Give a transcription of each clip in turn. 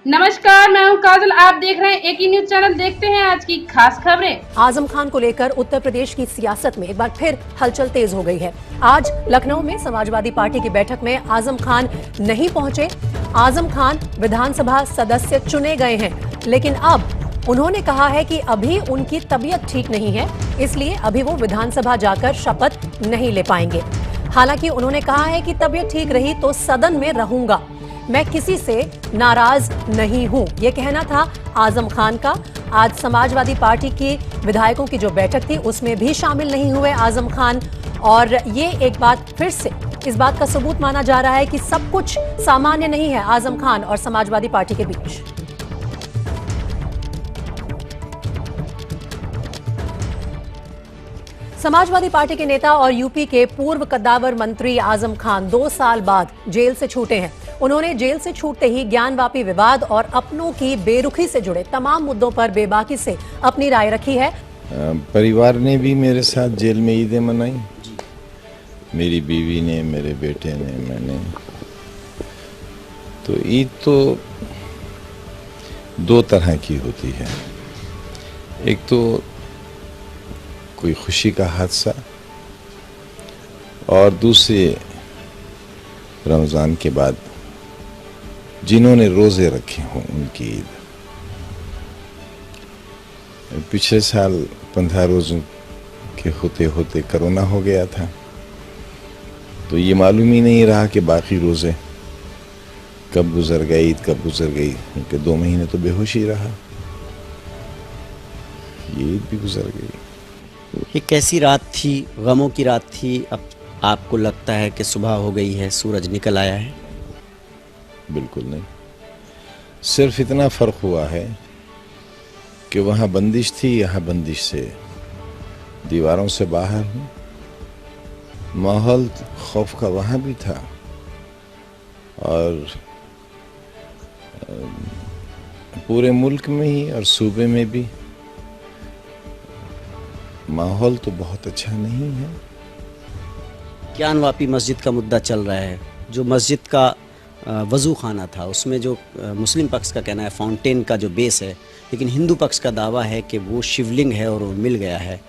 नमस्कार, मैं हूं काजल। आप देख रहे हैं एकी न्यूज चैनल। देखते हैं आज की खास खबरें। आजम खान को लेकर उत्तर प्रदेश की सियासत में एक बार फिर हलचल तेज हो गई है। आज लखनऊ में समाजवादी पार्टी की बैठक में आजम खान नहीं पहुंचे। आजम खान विधानसभा सदस्य चुने गए हैं, लेकिन अब उन्होंने कहा है कि अभी उनकी तबीयत ठीक नहीं है, इसलिए अभी वो विधानसभा जाकर शपथ नहीं ले पाएंगे। हालांकि उन्होंने कहा है कि तबीयत ठीक रही तो सदन में रहूंगा, मैं किसी से नाराज नहीं हूं। यह कहना था आजम खान का। आज समाजवादी पार्टी की विधायकों की जो बैठक थी उसमें भी शामिल नहीं हुए आजम खान, और ये एक बात फिर से इस बात का सबूत माना जा रहा है कि सब कुछ सामान्य नहीं है आजम खान और समाजवादी पार्टी के बीच। समाजवादी पार्टी के नेता और यूपी के पूर्व कद्दावर मंत्री आजम खान 2 साल बाद जेल से छूटे हैं। उन्होंने जेल से छूटते ही ज्ञानवापी विवाद और अपनों की बेरुखी से जुड़े तमाम मुद्दों पर बेबाकी से अपनी राय रखी है। परिवार ने भी मेरे साथ जेल में ईदें मनाई, मेरी बीवी ने, मेरे बेटे ने, मैंने। तो ईद तो 2 तरह की होती है। एक तो कोई खुशी का हादसा, और दूसरे रमज़ान के बाद जिन्होंने रोज़े रखे हों उनकी ईद। पिछले साल 15 रोज़ों के होते होते कोरोना हो गया था, तो ये मालूम ही नहीं रहा कि बाकी रोज़े कब गुजर गए, ईद कब गुजर गई, क्योंकि 2 महीने तो बेहोशी रहा, ये ईद भी गुजर गई। ये कैसी रात थी? गमों की रात थी। अब आपको लगता है कि सुबह हो गई है, सूरज निकल आया है? बिल्कुल नहीं, सिर्फ इतना फ़र्क हुआ है कि वहाँ बंदिश थी, यहाँ बंदिश से दीवारों से बाहर हूँ। माहौल खौफ का वहाँ भी था, और पूरे मुल्क में ही और सूबे में भी माहौल तो बहुत अच्छा नहीं है। ज्ञानवापी मस्जिद का मुद्दा चल रहा है। जो मस्जिद का वज़ू खाना था, उसमें जो मुस्लिम पक्ष का कहना है फाउंटेन का जो बेस है, लेकिन हिंदू पक्ष का दावा है कि वो शिवलिंग है और वो मिल गया है।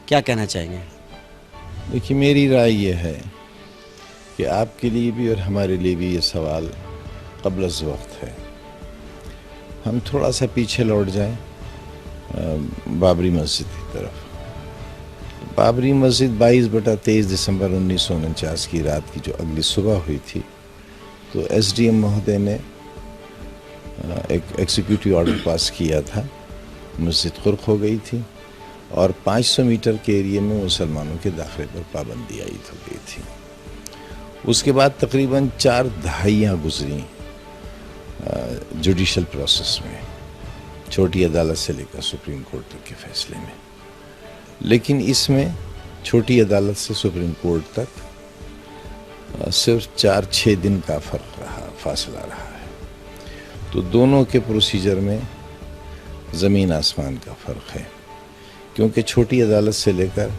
क्या कहना चाहेंगे? देखिए, मेरी राय ये है कि आपके लिए भी और हमारे लिए भी ये सवाल क़ब्ल अज़ वक्त है। हम थोड़ा सा पीछे लौट जाएं बाबरी मस्जिद की तरफ। बाबरी मस्जिद 22/23 दिसंबर 1949 की रात की जो अगली सुबह हुई थी, तो SDM महोदय ने एक एग्जीक्यूटिव ऑर्डर पास किया था। मस्जिद खुर्क हो गई थी और 500 मीटर के एरिए में मुसलमानों के दाखिले पर पाबंदी आयद हो गई थी। उसके बाद तकरीबन 4 दहाइयाँ गुजरी जुडिशल प्रोसेस में, छोटी अदालत से लेकर सुप्रीम कोर्ट तक के फैसले में। लेकिन इसमें छोटी अदालत से सुप्रीम कोर्ट तक सिर्फ 4-6 दिन का फासला रहा है। तो दोनों के प्रोसीजर में ज़मीन आसमान का फ़र्क है, क्योंकि छोटी अदालत से लेकर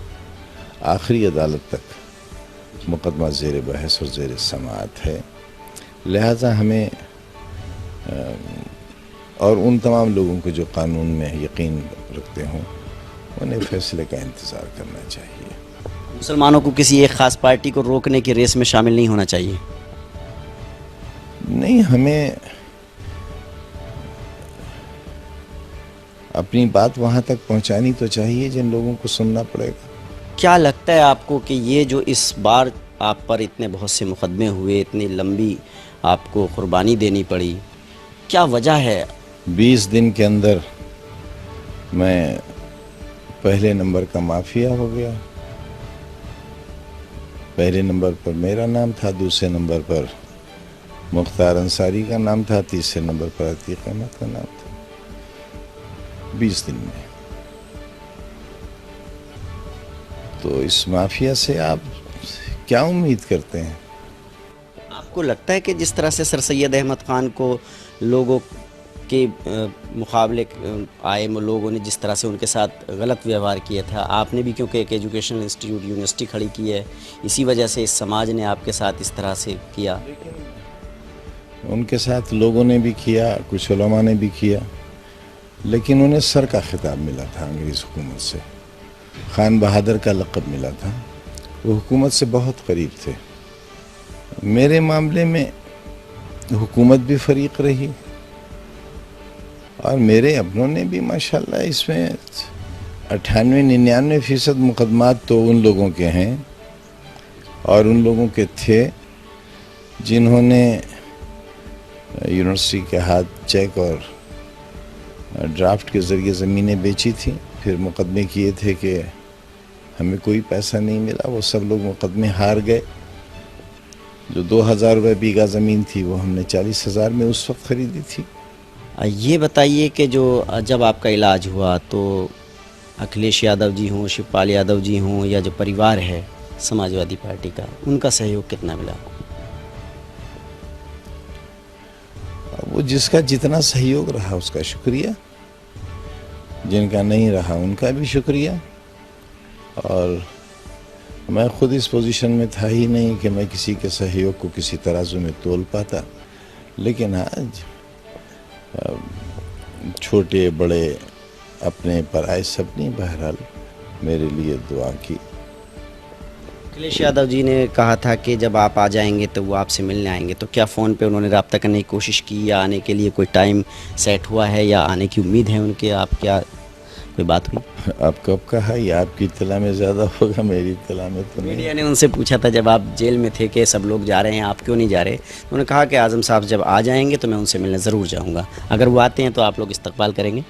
आखिरी अदालत तक मुकदमा ज़ेर बहस और ज़ेर समाअत है। लिहाजा हमें और उन तमाम लोगों को जो कानून में यकीन रखते हों, उन्हें फैसले का इंतज़ार करना चाहिए। मुसलमानों को किसी एक ख़ास पार्टी को रोकने की रेस में शामिल नहीं होना चाहिए? नहीं, हमें अपनी बात वहाँ तक पहुँचानी तो चाहिए जिन लोगों को सुनना पड़ेगा। क्या लगता है आपको कि ये जो इस बार आप पर इतने बहुत से मुकदमे हुए, इतनी लंबी आपको कुर्बानी देनी पड़ी, क्या वजह है? 20 दिन के अंदर मैं पहले नंबर का माफिया हो गया। पहले नंबर पर मेरा नाम था, दूसरे नंबर पर मुख्तार अंसारी का नाम था, तीसरे नंबर पर अतीक अहमद का नाम था। 20 दिन में। तो इस माफिया से आप क्या उम्मीद करते हैं? आपको लगता है कि जिस तरह से सर सैयद अहमद ख़ान को लोगों के मुकाबले आए लोगों ने जिस तरह से उनके साथ गलत व्यवहार किया था, आपने भी क्योंकि एक एजुकेशनल इंस्टीट्यूट यूनिवर्सिटी खड़ी की है, इसी वजह से इस समाज ने आपके साथ इस तरह से किया। उनके साथ लोगों ने भी किया, कुछ उलमा ने भी किया, लेकिन उन्हें सर का खिताब मिला था अंग्रेज़ हुकूमत से, खान बहादुर का लक़ब मिला था। वो हुकूमत से बहुत करीब थे। मेरे मामले में हुकूमत भी फरीक रही और मेरे अपनों ने भी माशाल्लाह इसमें 98-99% मुकदमात तो उन लोगों के हैं और उन लोगों के थे जिन्होंने यूनिवर्सिटी के हाथ चेक और ड्राफ्ट के ज़रिए ज़मीनें बेची थी, फिर मुकदमे किए थे कि हमें कोई पैसा नहीं मिला। वो सब लोग मुकदमे हार गए। जो 2000 रुपये बीघा ज़मीन थी वो हमने 40,000 में उस वक्त ख़रीदी थी। ये बताइए कि जो जब आपका इलाज हुआ तो अखिलेश यादव जी हों, शिवपाल यादव जी हों या जो परिवार है समाजवादी पार्टी का, उनका सहयोग कितना मिला? वो जिसका जितना सहयोग रहा उसका शुक्रिया, जिनका नहीं रहा उनका भी शुक्रिया। और मैं खुद इस पोजीशन में था ही नहीं कि मैं किसी के सहयोग को किसी तराजू में तोल पाता, लेकिन आज छोटे बड़े अपने पराए सबने बहरहाल मेरे लिए दुआ की। अखिलेश यादव जी ने कहा था कि जब आप आ जाएंगे तो वो आपसे मिलने आएंगे, तो क्या फ़ोन पे उन्होंने रब्ता करने की कोशिश की या आने के लिए कोई टाइम सेट हुआ है या आने की उम्मीद है उनके? आप क्या कोई बात हुई? आप कब कहा? ये आपकी इत्तला में ज़्यादा होगा, मेरी इत्तला में तो नहीं। मीडिया ने उनसे पूछा था जब आप जेल में थे कि सब लोग जा रहे हैं, आप क्यों नहीं जा रहे? तो उन्होंने कहा कि आज़म साहब जब आ जाएंगे तो मैं उनसे मिलने ज़रूर जाऊँगा। अगर वो आते हैं तो आप लोग इस्तकबाल करेंगे?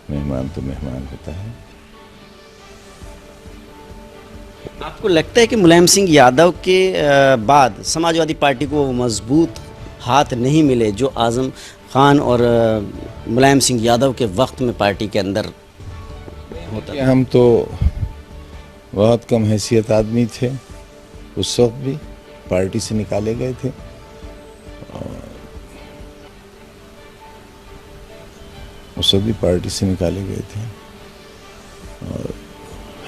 मेहमान तो मेहमान होता है। आपको लगता है कि मुलायम सिंह यादव के बाद समाजवादी पार्टी को वो मजबूत हाथ नहीं मिले जो आज़म खान और मुलायम सिंह यादव के वक्त में पार्टी के अंदर होता कि हम तो बहुत कम हैसियत आदमी थे, उस वक्त भी पार्टी से निकाले गए थे। उस वक्त भी पार्टी से निकाले गए थे और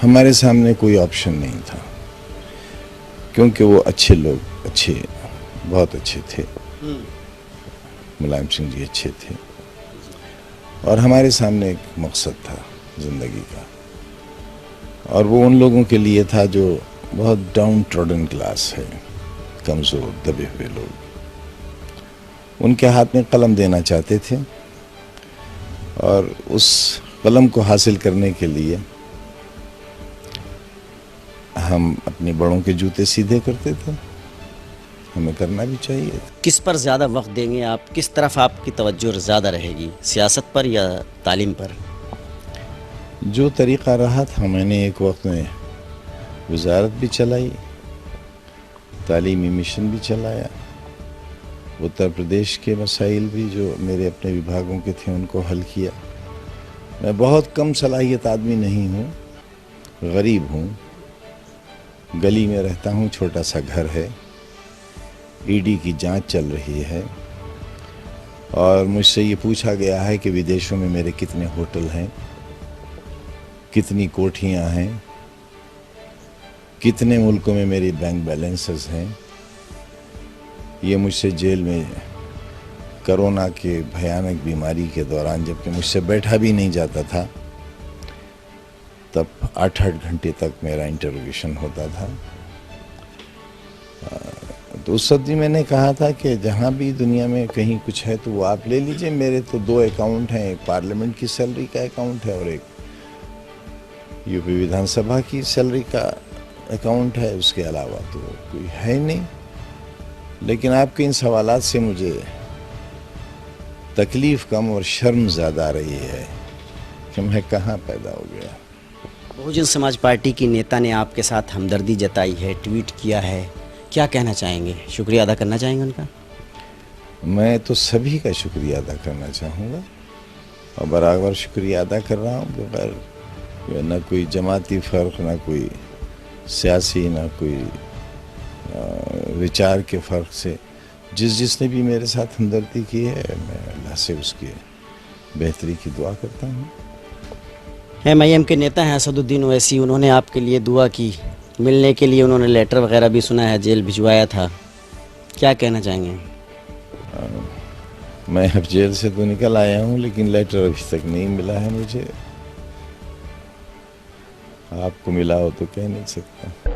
हमारे सामने कोई ऑप्शन नहीं था, क्योंकि वो अच्छे लोग, बहुत अच्छे थे। मुलायम सिंह जी अच्छे थे और हमारे सामने एक मकसद था ज़िंदगी का, और वो उन लोगों के लिए था जो बहुत डाउन ट्रॉडन क्लास है, कमज़ोर दबे हुए लोग। उनके हाथ में कलम देना चाहते थे और उस कलम को हासिल करने के लिए हम अपने बड़ों के जूते सीधे करते थे। हमें करना भी चाहिए। किस पर ज़्यादा वक्त देंगे आप? किस तरफ आपकी तवज्जो ज़्यादा रहेगी, सियासत पर या तालीम पर? जो तरीक़ा रहा था, मैंने एक वक्त में वजारत भी चलाई, तालीमी मिशन भी चलाया, उत्तर प्रदेश के मसाइल भी जो मेरे अपने विभागों के थे उनको हल किया। मैं बहुत कम सलाहियत आदमी नहीं हूँ, गरीब हूँ, गली में रहता हूँ, छोटा सा घर है, ईडी की जांच चल रही है और मुझसे ये पूछा गया है कि विदेशों में मेरे कितने होटल हैं, कितनी कोठियाँ हैं, कितने मुल्कों में मेरी बैंक बैलेंसेस हैं। ये मुझसे जेल में कोरोना के भयानक बीमारी के दौरान, जबकि मुझसे बैठा भी नहीं जाता था, तब 8-8 घंटे तक मेरा इंटरोगेशन होता था। तो उस वक्त मैंने कहा था कि जहाँ भी दुनिया में कहीं कुछ है तो वो आप ले लीजिए। मेरे तो 2 अकाउंट हैं, एक पार्लियामेंट की सैलरी का अकाउंट है और एक यूपी विधानसभा की सैलरी का अकाउंट है, उसके अलावा तो कोई है नहीं। लेकिन आपके इन सवालात से मुझे तकलीफ़ कम और शर्म ज़्यादा आ रही है कि मैं कहाँ पैदा हो गया। बहुजन समाज पार्टी की नेता ने आपके साथ हमदर्दी जताई है, ट्वीट किया है, क्या कहना चाहेंगे? शुक्रिया अदा करना चाहेंगे उनका? मैं तो सभी का शुक्रिया अदा करना चाहूँगा और बराबर शुक्रिया अदा कर रहा हूँ, बगैर ना कोई जमाती फ़र्क, ना कोई सियासी, ना कोई विचार के फ़र्क से जिसने भी मेरे साथ हमदर्दी की है, मैं अल्लाह से उसकी बेहतरी की दुआ करता हूँ। MIM के नेता हैं असदुद्दीन ओवैसी, उन्होंने आपके लिए दुआ की, मिलने के लिए उन्होंने लेटर वगैरह भी सुना है जेल भिजवाया था, क्या कहना चाहेंगे? मैं अब जेल से तो निकल आया हूँ, लेकिन लेटर अभी तक नहीं मिला है मुझे। आपको मिला हो तो कह नहीं सकता।